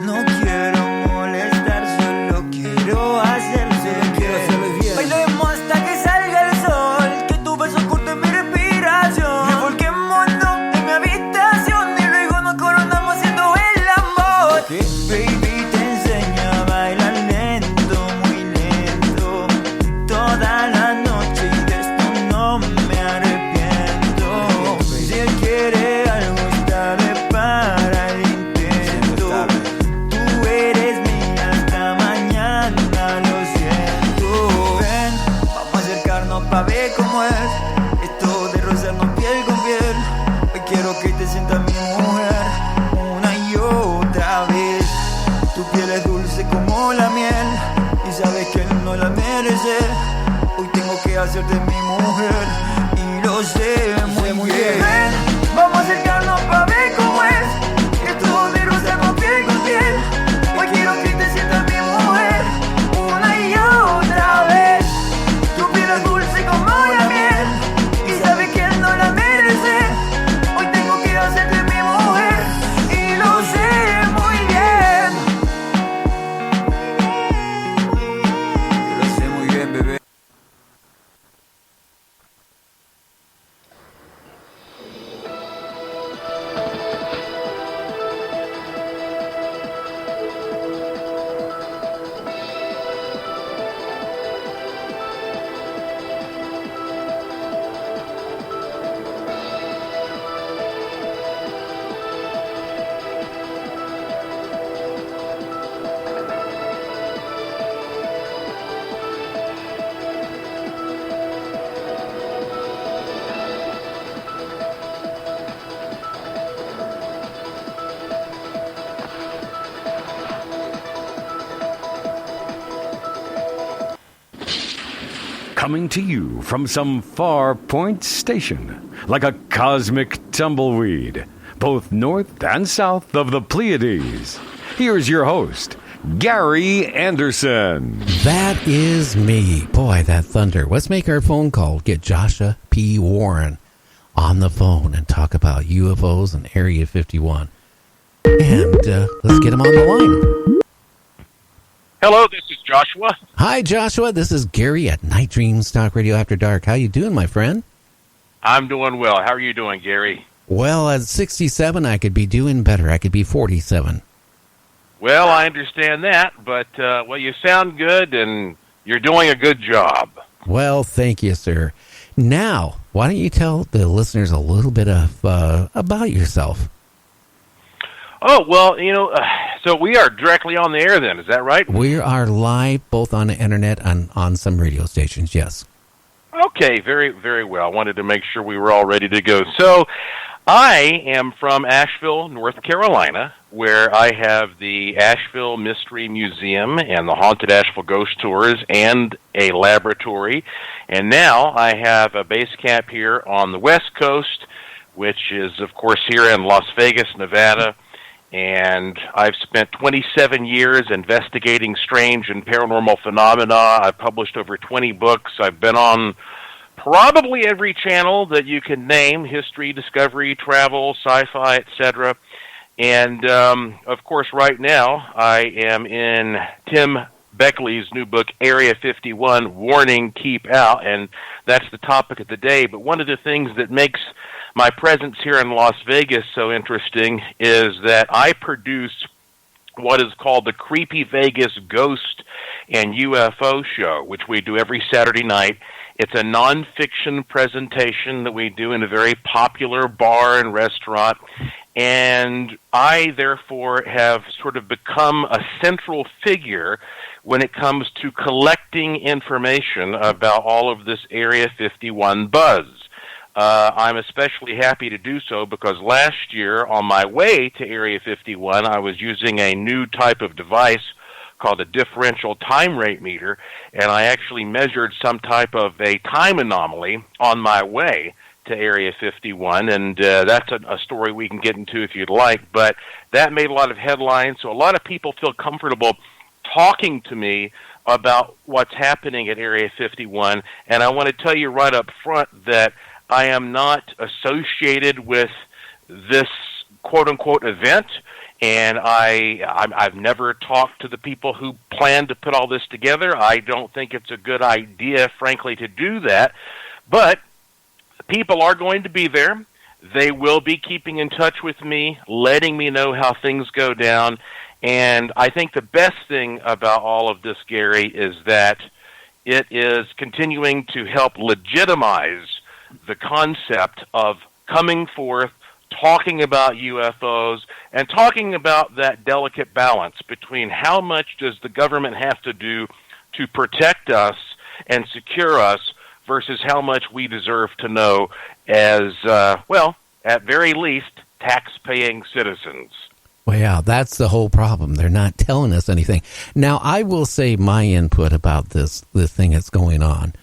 No quiero molestar, solo quiero hacerte bien. Bailemos hasta que salga el sol, que tu beso corte mi respiración. Revolquémonos en mi habitación y luego nos coronamos haciendo el amor. Baby, te enseño a bailar lento, muy lento, toda la noche, y de esto no me arrepiento. Si él quiere algo, estaré para el intento. Tú eres mía hasta mañana, lo siento. Ven, vamos a acercarnos pa' ver cómo es esto de rozarnos piel con piel. Hoy quiero que te sientas mi mujer una y otra vez. Tu piel es dulce como la miel y sabes que él no la merece. Hoy tengo que hacerte mi mujer y lo sé muy bien. Ven, vamos a acercarnos pa' ver cómo es esto de rozarnos piel con piel. Hoy quiero que te sientas mi mujer una y otra vez. Tu piel es dulce como la miel y sabes que él no la merece. Hoy tengo que hacerte mi mujer y lo sé muy bien. Lo sé muy bien, bebé. Coming to you from some far point station, like a cosmic tumbleweed, both north and south of the Pleiades. Here's your host, Gary Anderson. That is me. Boy, that thunder. Let's make our phone call. Get Joshura P. Warren on the phone and talk about UFOs and Area 51. And let's get him on the line. Hello, this is Joshua. Hi, Joshua. This is Gary at Night Dreams Talk Radio After Dark. How you doing, my friend? I'm doing well. How are you doing, Gary? Well, at 67, I could be doing better. I could be 47. Well, I understand that, but, well, you sound good, and you're doing a good job. Well, thank you, sir. Now, why don't you tell the listeners a little bit of about yourself? Oh, well, you know, so we are directly on the air then, is that right? We are live both on the internet and on some radio stations, yes. Okay, very, very well. I wanted to make sure we were all ready to go. So, I am from Asheville, North Carolina, where I have the Asheville Mystery Museum and the Haunted Asheville Ghost Tours and a laboratory. And now I have a base camp here on the West Coast, which is, of course, here in Las Vegas, Nevada. And I've spent 27 years investigating strange and paranormal phenomena. I've published over 20 books. I've been on probably every channel that you can name: history, discovery, travel, sci-fi, etc. And, of course, right now I am in Tim Beckley's new book, Area 51, Warning, Keep Out, and that's the topic of the day. But one of the things that makes my presence here in Las Vegas so interesting is that I produce what is called the Creepy Vegas Ghost and UFO Show, which we do every Saturday night. It's a nonfiction presentation that we do in a very popular bar and restaurant, and I, therefore, have sort of become a central figure when it comes to collecting information about all of this Area 51 buzz. I'm especially happy to do so because last year, on my way to Area 51, I was using a new type of device called a differential time rate meter, and I actually measured some type of a time anomaly on my way to Area 51, and that's a story we can get into if you'd like, but that made a lot of headlines, so a lot of people feel comfortable talking to me about what's happening at Area 51, and I want to tell you right up front that I am not associated with this quote-unquote event, And I've never talked to the people who plan to put all this together. I don't think it's a good idea, frankly, to do that. But people are going to be there. They will be keeping in touch with me, letting me know how things go down. And I think the best thing about all of this, Gary, is that it is continuing to help legitimize the concept of coming forth, talking about UFOs, and talking about that delicate balance between how much does the government have to do to protect us and secure us versus how much we deserve to know as, well, at very least, tax-paying citizens. Well, yeah, that's the whole problem. They're not telling us anything. Now, I will say my input about this thing that's going on.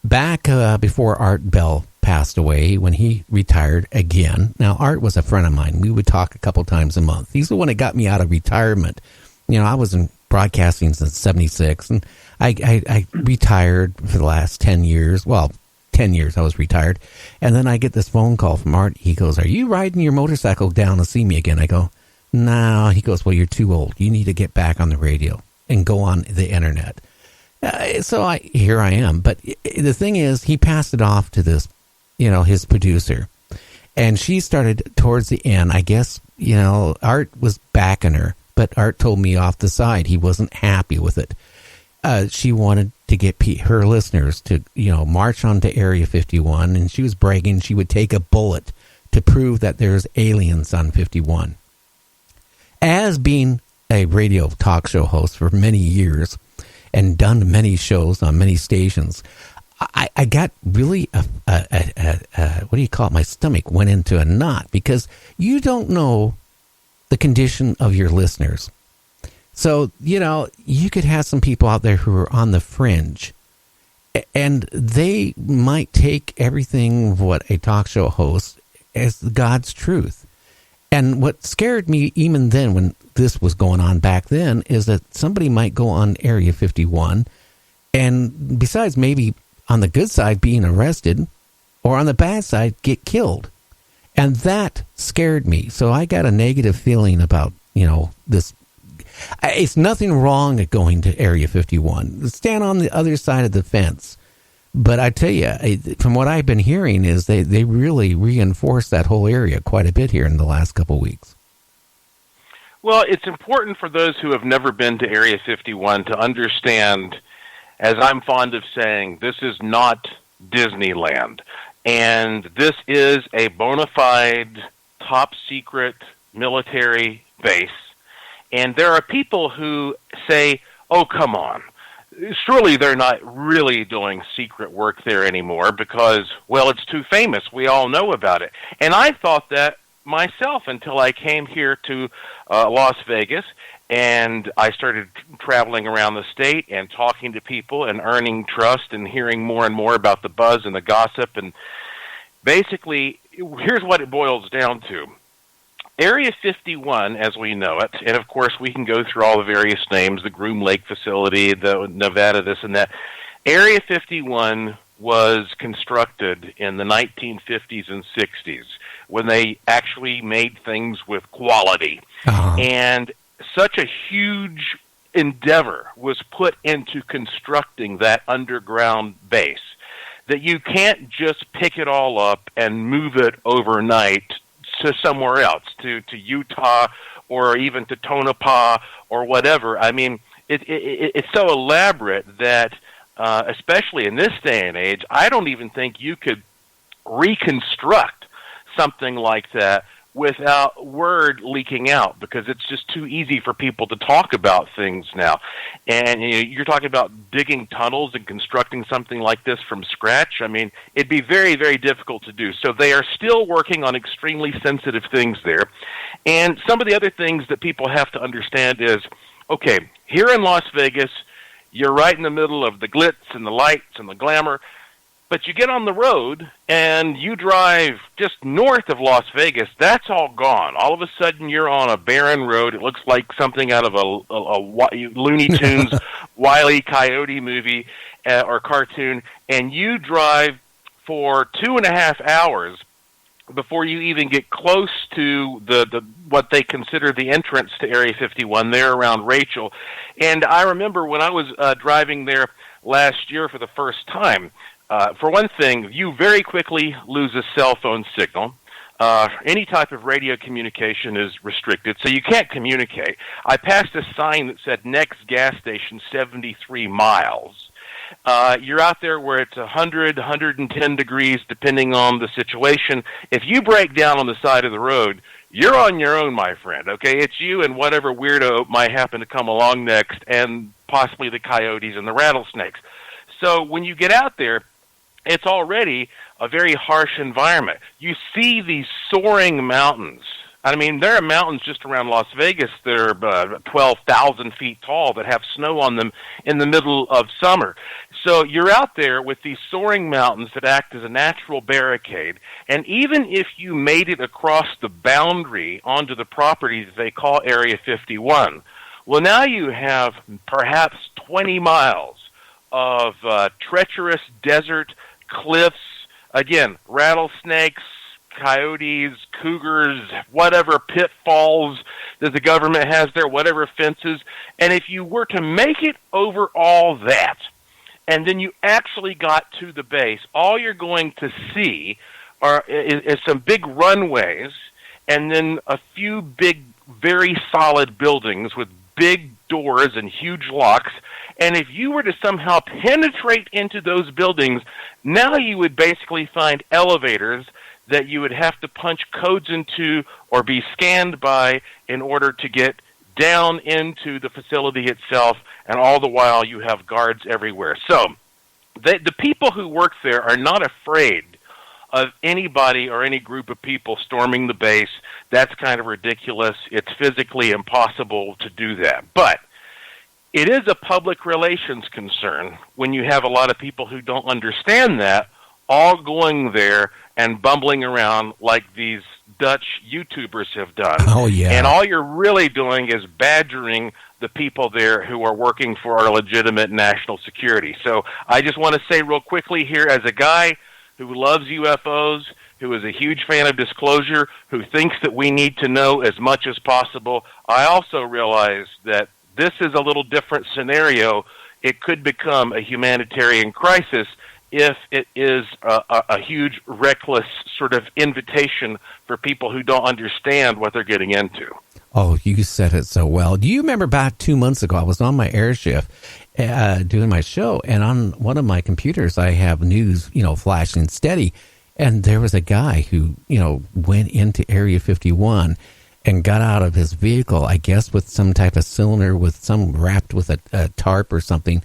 Back before Art Bell passed away, when he retired again. Now, Art was a friend of mine. We would talk a couple times a month. He's the one that got me out of retirement. You know, I was in broadcasting since 76, and I retired for the last 10 years. Well, 10 years I was retired. And then I get this phone call from Art. He goes, "Are you riding your motorcycle down to see me again?" I go, "No." He goes, "Well, you're too old. You need to get back on the radio and go on the internet." So here I am. But the thing is, he passed it off to this, you know, his producer. And she started towards the end. I guess, you know, Art was backing her, but Art told me off the side he wasn't happy with it. She wanted to get her listeners to, you know, march onto Area 51, and she was bragging she would take a bullet to prove that there's aliens on 51. As being a radio talk show host for many years and done many shows on many stations, I got really, what do you call it? My stomach went into a knot because you don't know the condition of your listeners. So, you know, you could have some people out there who are on the fringe, and they might take everything what a talk show host as God's truth. And what scared me even then when this was going on back then is that somebody might go on Area 51 and besides maybe on the good side being arrested or on the bad side get killed. And that scared me. So I got a negative feeling about, you know, this. It's nothing wrong at going to Area 51. Stand on the other side of the fence. But I tell you, from what I've been hearing is they really reinforced that whole area quite a bit here in the last couple of weeks. Well, it's important for those who have never been to Area 51 to understand, as I'm fond of saying, this is not Disneyland. And this is a bona fide, top-secret military base. And there are people who say, "Oh, come on. Surely they're not really doing secret work there anymore because, well, it's too famous. We all know about it." And I thought that myself until I came here to Las Vegas, and I started traveling around the state and talking to people and earning trust and hearing more and more about the buzz and the gossip. And basically, here's what it boils down to. Area 51, as we know it, and of course we can go through all the various names, the Groom Lake facility, the Nevada this and that. Area 51 was constructed in the 1950s and 60s when they actually made things with quality. Uh-huh. And such a huge endeavor was put into constructing that underground base that you can't just pick it all up and move it overnight to somewhere else, to Utah or even to Tonopah or whatever. I mean, it's so elaborate that, especially in this day and age, I don't even think you could reconstruct something like that without word leaking out, because it's just too easy for people to talk about things now. And you're talking about digging tunnels and constructing something like this from scratch. I mean, it'd be very, very difficult to do. So they are still working on extremely sensitive things there. And some of the other things that people have to understand is, okay, here in Las Vegas, you're right in the middle of the glitz and the lights and the glamour. But you get on the road and you drive just north of Las Vegas, that's all gone. All of a sudden you're on a barren road. It looks like something out of a Looney Tunes Wile E. Coyote movie or cartoon. And you drive for 2.5 hours before you even get close to the what they consider the entrance to Area 51 there around Rachel. And I remember when I was driving there last year for the first time, for one thing, you very quickly lose a cell phone signal. Any type of radio communication is restricted, so you can't communicate. I passed a sign that said next gas station 73 miles. You're out there where it's 100, 110 degrees, depending on the situation. If you break down on the side of the road, you're on your own, my friend, okay? It's you and whatever weirdo might happen to come along next, and possibly the coyotes and the rattlesnakes. So when you get out there, it's already a very harsh environment. You see these soaring mountains. I mean, there are mountains just around Las Vegas that are 12,000 feet tall that have snow on them in the middle of summer. So you're out there with these soaring mountains that act as a natural barricade, and even if you made it across the boundary onto the property that they call Area 51, well, now you have perhaps 20 miles of treacherous desert, cliffs, again, rattlesnakes, coyotes, cougars, whatever pitfalls that the government has there, whatever fences. And if you were to make it over all that, and then you actually got to the base, all you're going to see is some big runways and then a few big, very solid buildings with big doors and huge locks. And if you were to somehow penetrate into those buildings, now you would basically find elevators that you would have to punch codes into or be scanned by in order to get down into the facility itself, and all the while you have guards everywhere. So the people who work there are not afraid of anybody or any group of people storming the base. That's kind of ridiculous. It's physically impossible to do that. But it is a public relations concern when you have a lot of people who don't understand that all going there and bumbling around like these Dutch YouTubers have done. Oh, yeah. And all you're really doing is badgering the people there who are working for our legitimate national security. So I just want to say real quickly here, as a guy who loves UFOs, who is a huge fan of disclosure, who thinks that we need to know as much as possible, I also realize that this is a little different scenario. It could become a humanitarian crisis if it is a huge, reckless sort of invitation for people who don't understand what they're getting into. Oh, you said it so well. Do you remember back 2 months ago, I was on my air shift doing my show, and on one of my computers, I have news, flashing steady, and there was a guy who, went into Area 51 and got out of his vehicle, I guess with some type of cylinder, with some wrapped with a tarp or something,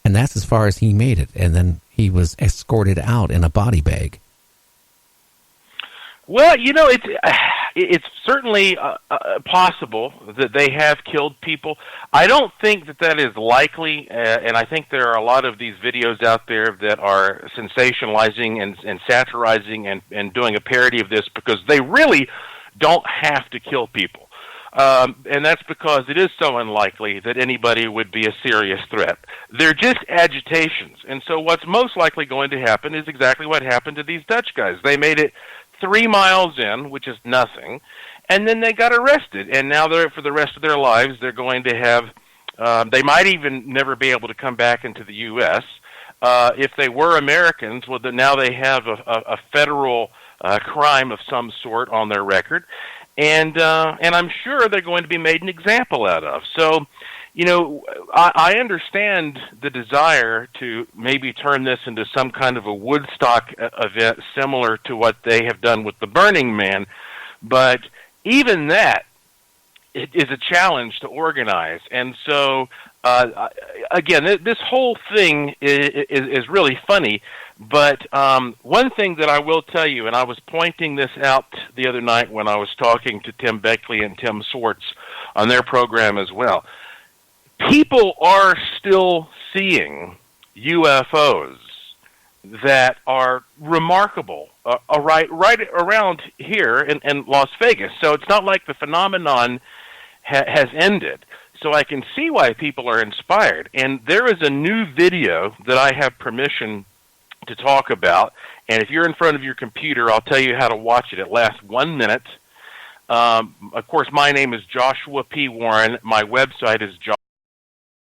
and that's as far as he made it, and then he was escorted out in a body bag. Well, it's certainly possible that they have killed people. I don't think that is likely, and I think there are a lot of these videos out there that are sensationalizing and satirizing and doing a parody of this because they really don't have to kill people. And that's because it is so unlikely that anybody would be a serious threat. They're just agitations. And so what's most likely going to happen is exactly what happened to these Dutch guys. They made it 3 miles in, which is nothing, and then they got arrested. And now for the rest of their lives, they're going to have, they might even never be able to come back into the U.S. If they were Americans, well, then now they have a federal crime of some sort on their record. And I'm sure they're going to be made an example out of. So, I understand the desire to maybe turn this into some kind of a Woodstock event similar to what they have done with the Burning Man, but even that is a challenge to organize. And so, again, this whole thing is really funny. But one thing that I will tell you, and I was pointing this out the other night when I was talking to Tim Beckley and Tim Swartz on their program as well, people are still seeing UFOs that are remarkable right around here in Las Vegas. So it's not like the phenomenon has ended. So I can see why people are inspired. And there is a new video that I have permission to talk about, And if you're in front of your computer, I'll tell you how to watch it. It lasts 1 minute. Of course, my name is Joshua P. Warren. My website is